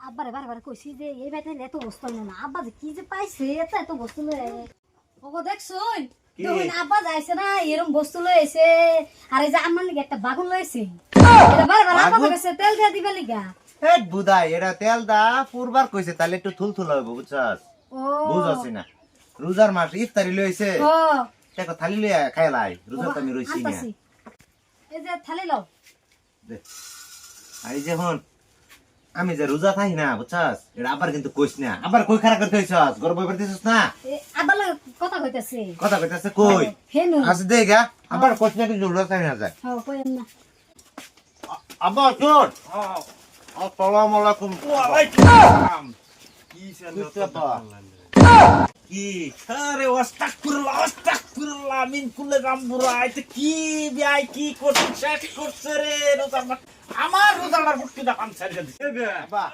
আব্বারে বারবার কইছি যে এই বাইতে এত বস্তু না আব্বা যে কি যে পাইছে এত বস্তু লয়ে ওগো দেখছুন দেখুন আব্বা যাইছে না এরকম বস্তু লয়েছে আর এই যে আমার লিগে একটা বাগুন লয়েছে এটা বারবার আব্বা কাছে তেল দিয়ে দিবা লিগা এই বুদাই এটা তেল দা পুরবার কইছে তাহলে একটু থুলথুল হবে বুঝছস ও বুঝছস না রোজার মাস ইফতারি লইছে ও দেখো থালি লইয়া খাইলাই রোজা তো আমি রইছি না আনতাছি। এই যে থালি লও দে আর এই যে হন আমি যে রোজা থাকি না বুঝছস এটা আবার কিন্তু কইছ না আবার কই খারাপ করতে হইছস গর্ব বইবার দিছস না আব্বা লাগে কথা কইতাছে কথা কইতাছে কই হেনু আজ দেগা আবার কইছ না কিন্তু রোজা থাকি না যায় হ্যাঁ কইেন না আব্বা চল আসসালামু আলাইকুম ওয়ালাইকুম আসসালাম কি কি আরে আস্তাগফিরুল্লাহ মিন কুল্লি যামবুরা এটা কি বিয়াই কি করছ শেষ করছে রে রোজার মাস আমার রোজার মুক্তি দা কাম ছাইরা দিছে আব্বা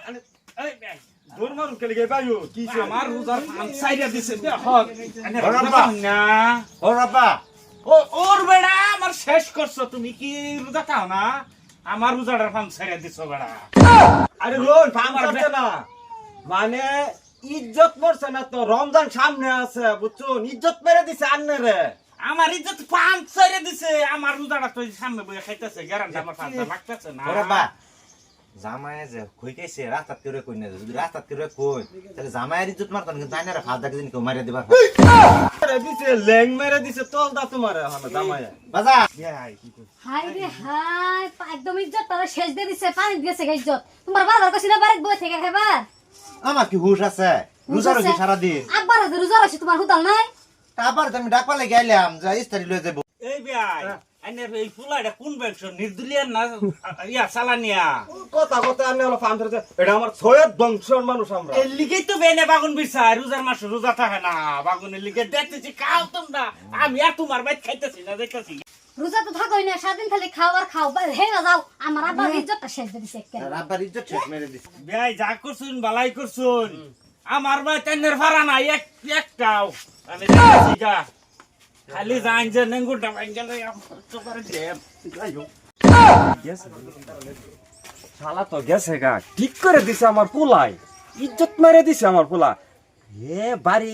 এই বিয়াই দূর মারুন কেলে গে বাইও কি আমার রোজার কাম ছাইরা দিছে বে হক না আব্বা ও ওর বেড়া আমার শেষ করছো তুমি কি রোজা খাও না আমার রোজার কাম ছাইরা দিছো বেড়া আরে রোন ফাম করছে না মানে ইজ্জত মরছে না তো রমজান সামনে আছে বুঝছুন ইজ্জত মেরে দিছে আন্নে রে আমার ইজ্জত পাঁচ ছেড়ে দিছে আমার রোজাটা তো সামনে বইয়া খাইতেছে গ্যারান্টি আমার পাঁচ লাগতেছে না আব্বা জামায়ে যে কইতেছে রাস্তাত করে কই না যদি রাস্তাত করে কই তাহলে জামায়ের ইজ্জত মারতাম কিন্তু জানা রে ফাঁদ দাকে দিন কেউ মারিয়া দিবা আরে দিছে ল্যাং মেরে দিছে তোল দা তোমারে হলো জামাইয়া বাজা হাই রে হাই একদম ইজ্জত তারা শেষ দিয়ে দিছে পানি দিয়েছে ইজ্জত তোমার বাবার কাছে না বাড়ি বই থেকে খাবার আমার কি হুশ আছে রোজা রোজি সারা দিন আব্বার হাতে রোজা আছে তোমার হুদাল নাই আবার আমি ডাকবা লাগে গেলাম যে ইস্তারি লয়ে যাবো এই ভাই আইনের এই ফুলাটা কোন ব্যবসা নির্দলীয় না ইয়া চালানিয়া কথা কথা আন্নে হলো ফাম ধরেছে এটা আমার ছয়ের বংশের মানুষ আমরা এই লিগেই তো বেনে বাগুন বিছাই রোজার মাসে রোজা থাকে না বাগুনের লিগে দেখতেছি খাও তোমরা আমি আর তোমার বাইত খাইতেছি না দেখতেছি রোজা তো থাকোই না সারাদিন খালি খাওয়ার খাও হে না যাও আমার আব্বার ইজ্জতটা শেষ দিয়ে দিছে একেবারে আব্বার ইজ্জত শেষ মেরে দিছে ভাই যা করছুন বালাই করছুন আমার ভাই তেনের ভাড়া নাই একটাও আমি দেখতেছি যা খালি যাইন যে নেঙ্গুটা ভাঙ্গেলে তো করে দেব শালা তো গেছে গা ঠিক করে দিছে আমার পোলাই ইজ্জত মেরে দিছে আমার পোলা এ বাড়ি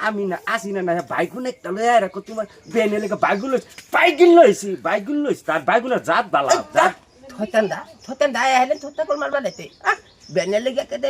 আমি না আসি না না বাইগুন একটা লয়ে আর রাখো তোমার বেনে লেগে বাইগুন লইছি তার বাইগুনের জাত বালা জাত থতেন দা আইলেন থতে কল মারবা লেতে বেনে লেগে কেদে